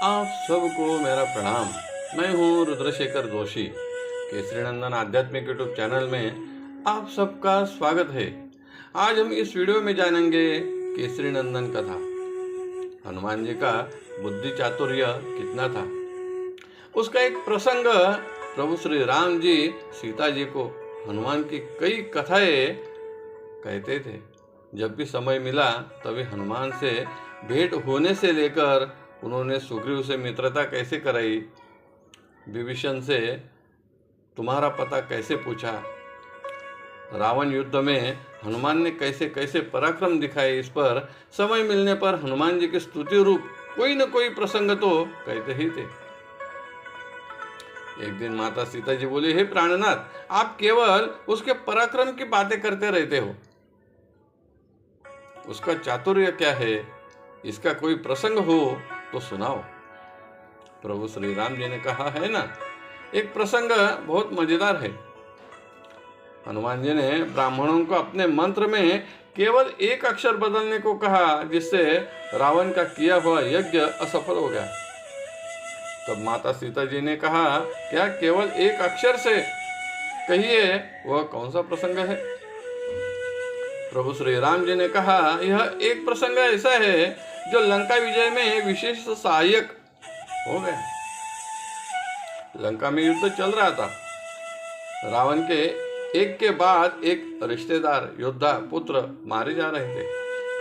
आप सबको मेरा प्रणाम। मैं हूँ रुद्रशेखर जोशी। केसरी नंदन आध्यात्मिक यूट्यूब चैनल में आप सबका स्वागत है। आज हम इस वीडियो में जानेंगे केसरी नंदन कथा। हनुमान जी का बुद्धि चातुर्य कितना था, उसका एक प्रसंग। प्रभु श्री राम जी सीता जी को हनुमान की कई कथाएं कहते थे। जब भी समय मिला तभी हनुमान से भेंट होने से लेकर उन्होंने सुग्रीव से मित्रता कैसे कराई, विभीषण से तुम्हारा पता कैसे पूछा, रावण युद्ध में हनुमान ने कैसे कैसे पराक्रम दिखाए, इस पर समय मिलने पर हनुमान जी के स्तुति रूप कोई न कोई प्रसंग तो कहते ही थे। एक दिन माता सीता जी बोली, हे प्राणनाथ, आप केवल उसके पराक्रम की बातें करते रहते हो, उसका चातुर्य क्या है, इसका कोई प्रसंग हो तो सुनाओ। प्रभु श्री राम जी ने कहा, है ना, एक प्रसंग बहुत मजेदार है। हनुमान जी ने ब्राह्मणों को अपने मंत्र में केवल एक अक्षर बदलने को कहा, जिससे रावण का किया हुआ यज्ञ असफल हो गया। तब माता सीता जी ने कहा, क्या केवल एक अक्षर से कहिए, वह कौन सा प्रसंग है। प्रभु श्री राम जी ने कहा, यह एक प्रसंग ऐसा है जो लंका विजय में विशेष सहायक हो गया। लंका में युद्ध चल रहा था। रावण के एक के बाद एक रिश्तेदार योद्धा पुत्र मारे जा रहे थे।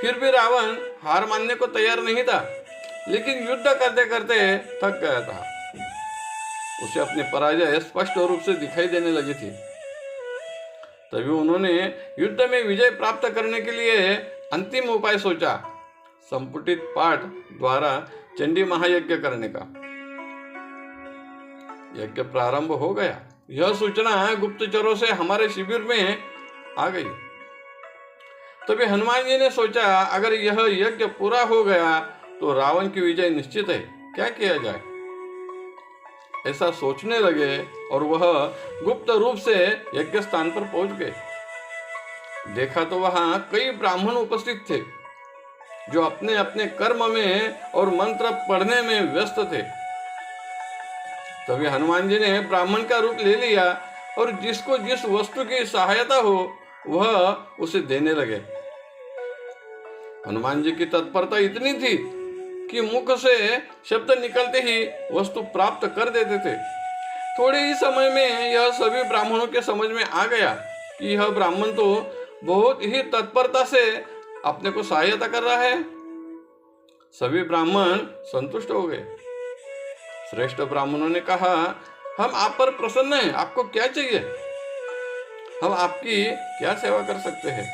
फिर भी रावण हार मानने को तैयार नहीं था, लेकिन युद्ध करते करते थक गया था। उसे अपनी पराजय स्पष्ट रूप से दिखाई देने लगी थी। तभी उन्होंने युद्ध में विजय प्राप्त करने के लिए अंतिम उपाय सोचा, संपुटित पाठ द्वारा चंडी महायज्ञ करने का। यज्ञ प्रारंभ हो गया। यह सूचना गुप्तचरों से हमारे शिविर में आ गई। तभी हनुमान जी ने सोचा, अगर यह यज्ञ पूरा हो गया तो रावण की विजय निश्चित है, क्या किया जाए। ऐसा सोचने लगे और वह गुप्त रूप से यज्ञ स्थान पर पहुंच गए। देखा तो वहां कई ब्राह्मण उपस्थित थे, जो अपने अपने कर्म में और मंत्र पढ़ने में व्यस्त थे। तभी हनुमान जी ने ब्राह्मण का रूप ले लिया और जिसको जिस वस्तु की सहायता हो वह उसे देने लगे। हनुमान जी की तत्परता इतनी थी कि मुख से शब्द निकलते ही वस्तु प्राप्त कर देते थे। थोड़े ही समय में यह सभी ब्राह्मणों के समझ में आ गया कि यह ब्राह्मण तो बहुत ही तत्परता से अपने को सहायता कर रहा है। सभी ब्राह्मण संतुष्ट हो गए। श्रेष्ठ ब्राह्मणों ने कहा, हम आप पर प्रसन्न हैं, आपको क्या चाहिए, हम आपकी क्या सेवा कर सकते हैं।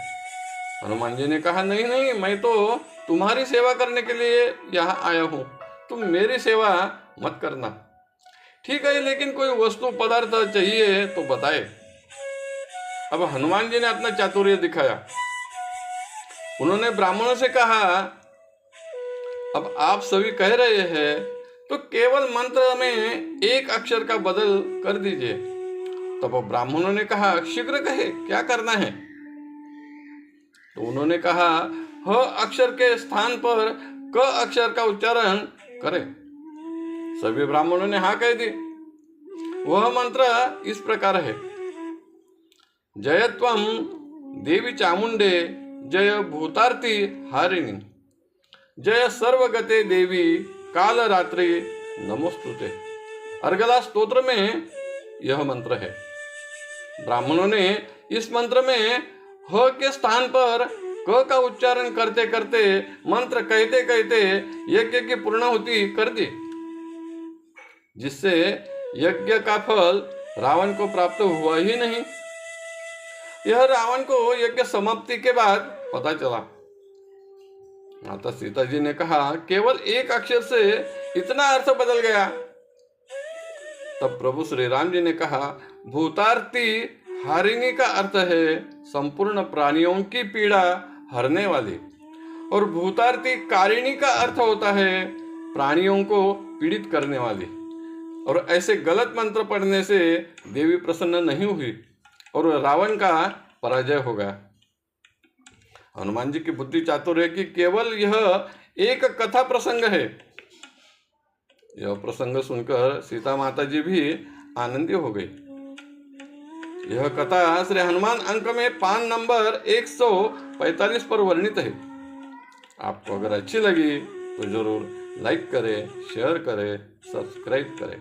हनुमान जी ने कहा, नहीं नहीं, मैं तो तुम्हारी सेवा करने के लिए यहाँ आया हूँ, तुम मेरी सेवा मत करना। ठीक है, लेकिन कोई वस्तु पदार्थ चाहिए तो बताए। अब हनुमान जी ने अपना चातुर्य दिखाया। उन्होंने ब्राह्मणों से कहा, अब आप सभी कह रहे हैं तो केवल मंत्र में एक अक्षर का बदल कर दीजिए। तब ब्राह्मणों ने कहा, शीघ्र कहे, क्या करना है। तो उन्होंने कहा, ह अक्षर के स्थान पर क अक्षर का उच्चारण करें। सभी ब्राह्मणों ने हाँ कह दी। वह मंत्र इस प्रकार है, जय त्वं देवी चामुंडे, जय भूतार्ति हारिणी, जय सर्वगते देवी काल रात्रि नमोस्तुते। अर्गला स्तोत्र में यह मंत्र है। ब्राह्मणों ने इस मंत्र में ह के स्थान पर क का उच्चारण करते करते, मंत्र कहते कहते यज्ञ की पूर्णाहुति कर दी, जिससे यज्ञ का फल रावण को प्राप्त हुआ ही नहीं। यह रावण को यज्ञ समाप्ति के बाद पता चला। माता सीता जी ने कहा, केवल एक अक्षर से इतना अर्थ बदल गया। तब प्रभु श्री राम जी ने कहा, भूतार्ति हारिणी का अर्थ है संपूर्ण प्राणियों की पीड़ा हरने वाली, और भूतार्ति कारिणी का अर्थ होता है प्राणियों को पीड़ित करने वाली। और ऐसे गलत मंत्र पढ़ने से देवी प्रसन्न नहीं हुई और रावण का पराजय हो गया। हनुमान जी की बुद्धि चातुर्य की केवल यह एक कथा प्रसंग है। यह प्रसंग सुनकर सीता माता जी भी आनंदी हो गई। यह कथा श्री हनुमान अंक में पान नंबर 145 पर वर्णित है। आपको अगर अच्छी लगी तो जरूर लाइक करें, शेयर करें, सब्सक्राइब करें।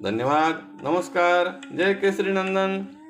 धन्यवाद। नमस्कार। जय केसरी नंदन।